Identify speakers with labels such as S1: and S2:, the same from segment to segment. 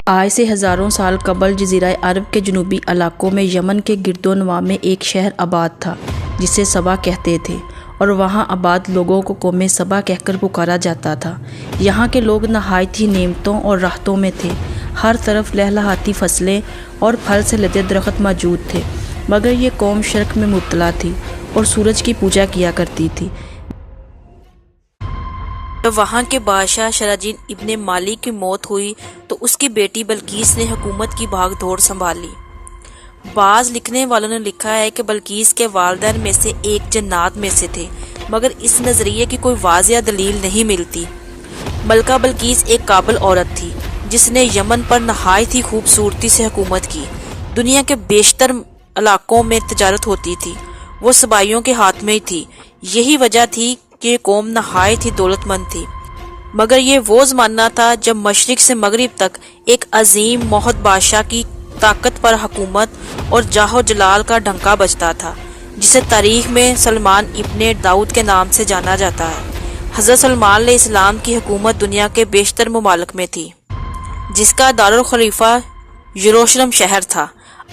S1: آج سے ہزاروں سال قبل جزیرہ عرب کے جنوبی علاقوں میں یمن کے گردونواح میں ایک شہر آباد تھا جسے سبا کہتے تھے، اور وہاں آباد لوگوں کو قوم سبا کہہ کر پکارا جاتا تھا۔ یہاں کے لوگ نہایت ہی نعمتوں اور راحتوں میں تھے۔ ہر طرف لہلہاتی فصلیں اور پھل سے لدے درخت موجود تھے، مگر یہ قوم شرک میں مبتلا تھی اور سورج کی پوجا کیا کرتی تھی۔ جب وہاں کے بادشاہ شراجین ابن مالک کی موت ہوئی تو اس کی بیٹی بلقیس نے حکومت کی بھاگ دوڑ سنبھالی۔ بعض لکھنے والوں نے لکھا ہے کہ بلقیس کے والدین میں سے ایک جنات میں سے تھے، مگر اس نظریے کی کوئی واضح دلیل نہیں ملتی۔ ملکہ بلقیس ایک قابل عورت تھی جس نے یمن پر نہایت ہی خوبصورتی سے حکومت کی۔ دنیا کے بیشتر علاقوں میں تجارت ہوتی تھی، وہ سبائیوں کے ہاتھ میں ہی تھی۔ یہی وجہ تھی کہ یہ قوم نہایت ہی دولت مند تھی، مگر یہ وہ زمانہ تھا جب مشرق سے مغرب تک ایک عظیم موحد بادشاہ کی طاقت پر حکومت اور جاہ و جلال کا ڈنکا بجتا تھا، جسے تاریخ میں سلمان ابن داؤد کے نام سے جانا جاتا ہے۔ حضرت سلمان علیہ السلام کی حکومت دنیا کے بیشتر ممالک میں تھی، جس کا دارالخلیفہ یروشلم شہر تھا۔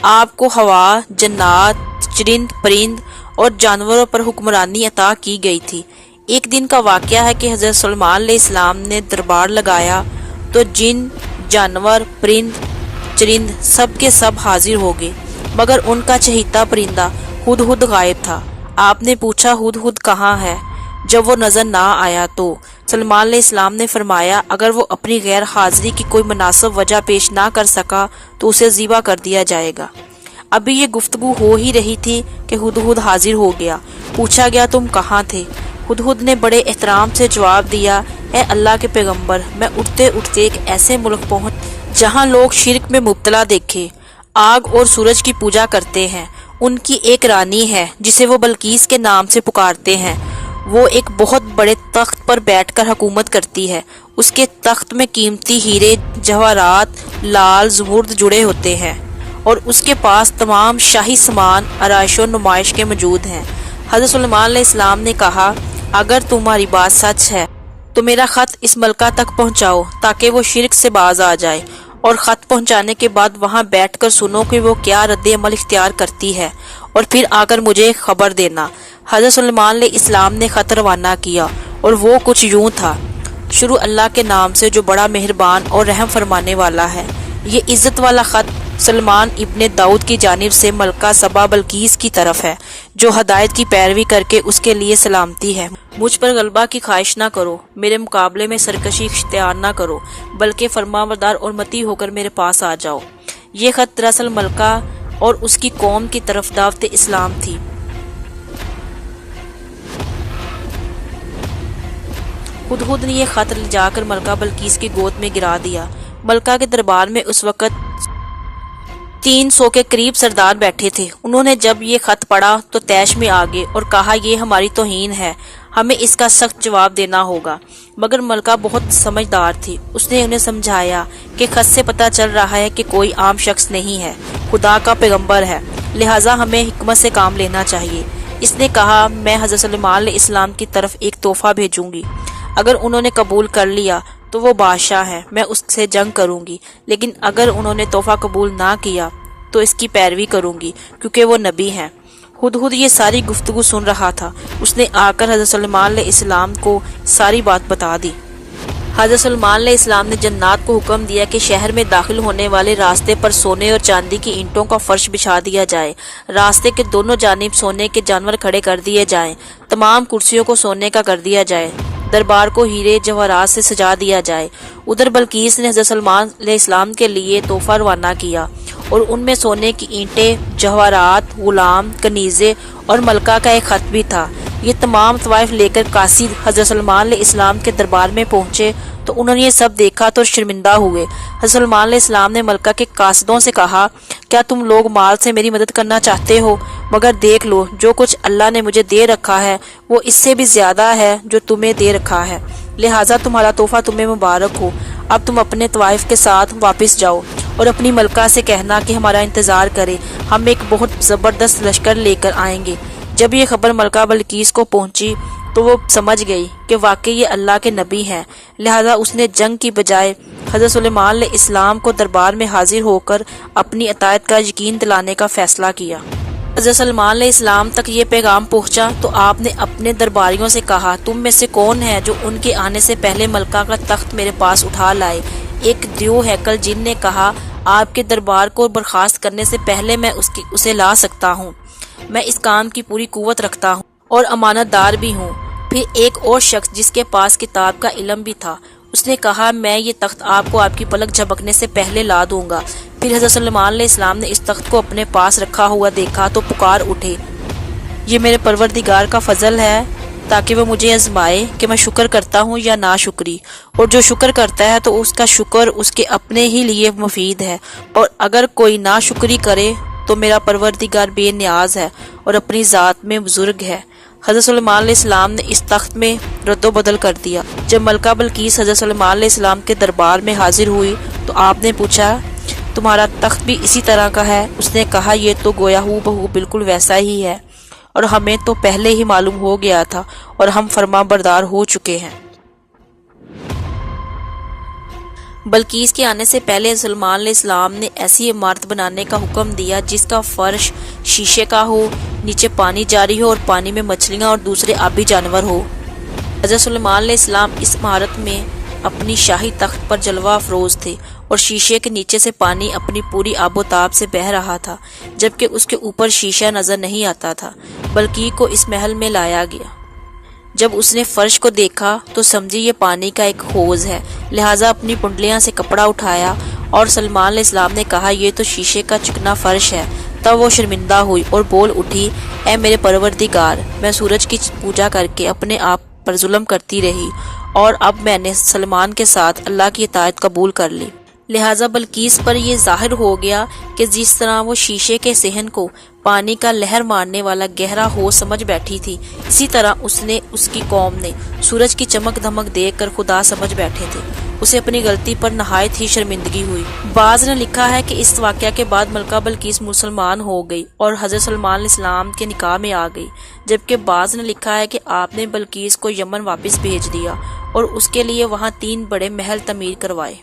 S1: آپ کو ہوا، جنات، چرند پرند اور جانوروں پر حکمرانی عطا کی گئی تھی۔ ایک دن کا واقعہ ہے کہ حضرت سلمان علیہ السلام نے دربار لگایا تو جن، جانور، پرند، چرند سب کے سب حاضر ہو گئے، مگر ان کا چہیتا پرندہ ہدہد غائب تھا۔ آپ نے پوچھا ہدہد کہاں ہے؟ جب وہ نظر نہ آیا تو سلمان علیہ السلام نے فرمایا اگر وہ اپنی غیر حاضری کی کوئی مناسب وجہ پیش نہ کر سکا تو اسے ذبح کر دیا جائے گا۔ ابھی یہ گفتگو ہو ہی رہی تھی کہ ہدہد حاضر ہو گیا۔ پوچھا گیا تم کہاں تھے؟ ہدہد نے بڑے احترام سے جواب دیا، اے اللہ کے پیغمبر، میں اٹھتے اٹھتے ایک ایسے ملک پہنچ جہاں لوگ شرک میں مبتلا دیکھے، آگ اور سورج کی پوجا کرتے ہیں۔ ان کی ایک رانی ہے جسے وہ بلقیس کے نام سے پکارتے ہیں، وہ ایک بہت بڑے تخت پر بیٹھ کر حکومت کرتی ہے۔ اس کے تخت میں قیمتی ہیرے، جواہرات، لال زمرد جڑے ہوتے ہیں، اور اس کے پاس تمام شاہی سامان آرائش و نمائش کے موجود ہیں۔ حضرت سلمان علیہ السلام نے کہا اگر تمہاری بات سچ ہے تو میرا خط اس ملکہ تک پہنچاؤ تاکہ وہ شرک سے باز آ جائے، اور خط پہنچانے کے بعد وہاں بیٹھ کر سنو کہ وہ کیا رد عمل اختیار کرتی ہے، اور پھر آ کر مجھے خبر دینا۔ حضرت سلمان علیہ السلام نے خط روانہ کیا، اور وہ کچھ یوں تھا، شروع اللہ کے نام سے جو بڑا مہربان اور رحم فرمانے والا ہے۔ یہ عزت والا خط سلمان ابن داؤد کی جانب سے ملکہ سبا بلقیس کی طرف ہے، جو ہدایت کی پیروی کر کے اس کے لیے سلامتی ہے۔ مجھ پر غلبہ کی خواہش نہ کرو، میرے مقابلے میں سرکشی اختیار نہ کرو، بلکہ فرمانبردار اور مطیع ہو کر میرے پاس آ جاؤ۔ یہ خط دراصل ملکہ اور اس کی قوم کی طرف دعوت اسلام تھی۔ ہدہد نے یہ خط لے جا کر ملکہ بلقیس کی گود میں گرا دیا۔ ملکہ کے دربار میں اس وقت 300 کے قریب سردار بیٹھے تھے۔ انہوں نے جب یہ خط پڑھا تو طیش میں آ گئے اور کہا یہ ہماری توہین ہے، ہمیں اس کا سخت جواب دینا ہوگا۔ مگر ملکہ بہت سمجھدار تھی، اس نے انہیں سمجھایا کہ خط سے پتہ چل رہا ہے کہ کوئی عام شخص نہیں ہے، خدا کا پیغمبر ہے، لہٰذا ہمیں حکمت سے کام لینا چاہیے۔ اس نے کہا میں حضرت سلمان علیہ السلام کی طرف ایک تحفہ بھیجوں گی، اگر انہوں نے قبول کر لیا تو وہ بادشاہ ہے، میں اس سے جنگ کروں گی، لیکن اگر انہوں نے تحفہ قبول نہ کیا تو اس کی پیروی کروں گی کیونکہ وہ نبی ہیں۔ ہدہد یہ ساری گفتگو سن رہا تھا، اس نے آ کر حضرت سلمان علیہ السلام کو ساری بات بتا دی۔ حضرت سلمان علیہ السلام نے جنات کو حکم دیا کہ شہر میں داخل ہونے والے راستے پر سونے اور چاندی کی اینٹوں کا فرش بچھا دیا جائے، راستے کے دونوں جانب سونے کے جانور کھڑے کر دیے جائیں، تمام کرسیوں کو سونے کا کر دیا جائے، دربار کو ہیرے جواہرات سے سجا دیا جائے۔ ادھر بلقیس نے حضرت سلمان علیہ السلام کے لیے تحفہ روانہ کیا، اور ان میں سونے کی اینٹیں، جواہرات، غلام، کنیزیں اور ملکہ کا ایک خط بھی تھا۔ یہ تمام طوائف لے کر قاصد حضرت سلمان علیہ السلام کے دربار میں پہنچے تو انہوں نے یہ سب دیکھا تو شرمندہ ہوئے۔ حضرت سلمان علیہ السلام نے ملکہ کے قاصدوں سے کہا کیا تم لوگ مال سے میری مدد کرنا چاہتے ہو؟ مگر دیکھ لو جو کچھ اللہ نے مجھے دے رکھا ہے وہ اس سے بھی زیادہ ہے جو تمہیں دے رکھا ہے، لہٰذا تمہارا تحفہ تمہیں مبارک ہو۔ اب تم اپنے طوائف کے ساتھ واپس جاؤ اور اپنی ملکہ سے کہنا کہ ہمارا انتظار کرے، ہم ایک بہت زبردست لشکر لے کر آئیں گے۔ جب یہ خبر ملکہ بلقیس کو پہنچی تو وہ سمجھ گئی کہ واقعی یہ اللہ کے نبی ہیں، لہذا اس نے جنگ کی بجائے حضرت سلیمان علیہ السلام کو دربار میں حاضر ہو کر اپنی اطاعت کا یقین دلانے کا فیصلہ کیا۔ حضرت سلیمان علیہ السلام تک یہ پیغام پہنچا تو آپ نے اپنے درباریوں سے کہا، تم میں سے کون ہے جو ان کے آنے سے پہلے ملکہ کا تخت میرے پاس اٹھا لائے؟ ایک دیو ہیکل جن نے کہا، آپ کے دربار کو برخاست کرنے سے پہلے میں اسے لا سکتا ہوں، میں اس کام کی پوری قوت رکھتا ہوں اور امانت دار بھی ہوں۔ پھر ایک اور شخص جس کے پاس کتاب کا علم بھی تھا، اس نے کہا، میں یہ تخت آپ کو آپ کی پلک جھپکنے سے پہلے لا دوں گا۔ پھر حضرت سلیمان علیہ السلام نے اس تخت کو اپنے پاس رکھا ہوا دیکھا تو پکار اٹھے، یہ میرے پروردگار کا فضل ہے تاکہ وہ مجھے آزمائے کہ میں شکر کرتا ہوں یا ناشکری، اور جو شکر کرتا ہے تو اس کا شکر اس کے اپنے ہی لیے مفید ہے، اور اگر کوئی ناشکری کرے تو میرا پروردگار بے نیاز ہے اور اپنی ذات میں بزرگ ہے۔ حضرت سلیمان علیہ السلام نے اس تخت میں رد و بدل کر دیا۔ جب ملکہ بلقیس حضرت سلیمان علیہ السلام کے دربار میں حاضر ہوئی تو آپ نے پوچھا، تمہارا تخت بھی اسی طرح کا ہے؟ اس نے کہا، یہ تو گویا ہو بہو بالکل ویسا ہی ہے، اور ہمیں تو پہلے ہی معلوم ہو گیا تھا اور ہم فرما بردار ہو چکے ہیں۔ بلقیس کے آنے سے پہلے سلیمان علیہ السلام نے ایسی عمارت بنانے کا حکم دیا جس کا فرش شیشے کا ہو، نیچے پانی جاری ہو اور پانی میں مچھلیاں اور دوسرے آبی جانور ہو۔ حضرت سلیمان علیہ السلام اس عمارت میں اپنی شاہی تخت پر جلوہ افروز تھے، اور شیشے کے نیچے سے پانی اپنی پوری آب و تاب سے بہہ رہا تھا، جبکہ اس کے اوپر شیشہ نظر نہیں آتا تھا۔ بلقیس کو اس محل میں لایا گیا۔ جب اس نے فرش کو دیکھا تو سمجھی یہ پانی کا ایک حوض ہے، لہٰذا اپنی کنڈلیاں سے کپڑا اٹھایا اور سلیمان علیہ السلام نے کہا، یہ تو شیشے کا چکنا فرش ہے۔ تب وہ شرمندہ ہوئی اور بول اٹھی، اے میرے پروردگار، میں سورج کی پوجا کر کے اپنے آپ پر ظلم کرتی رہی، اور اب میں نے سلیمان کے ساتھ اللہ کی اطاعت قبول کر لی۔ لہٰذا بلقیس پر یہ ظاہر ہو گیا کہ جس طرح وہ شیشے کے صحن کو پانی کا لہر مارنے والا گہرا حوض سمجھ بیٹھی تھی، اسی طرح اس کی قوم نے سورج کی چمک دھمک دیکھ کر خدا سمجھ بیٹھے تھے۔ اسے اپنی غلطی پر نہایت ہی شرمندگی ہوئی۔ بعض نے لکھا ہے کہ اس واقعہ کے بعد ملکہ بلقیس مسلمان ہو گئی اور حضرت سلیمان علیہ السلام کے نکاح میں آ گئی، جبکہ بعض نے لکھا ہے کہ آپ نے بلقیس کو یمن واپس بھیج دیا اور اس کے لیے وہاں 3 بڑے محل تعمیر کروائے۔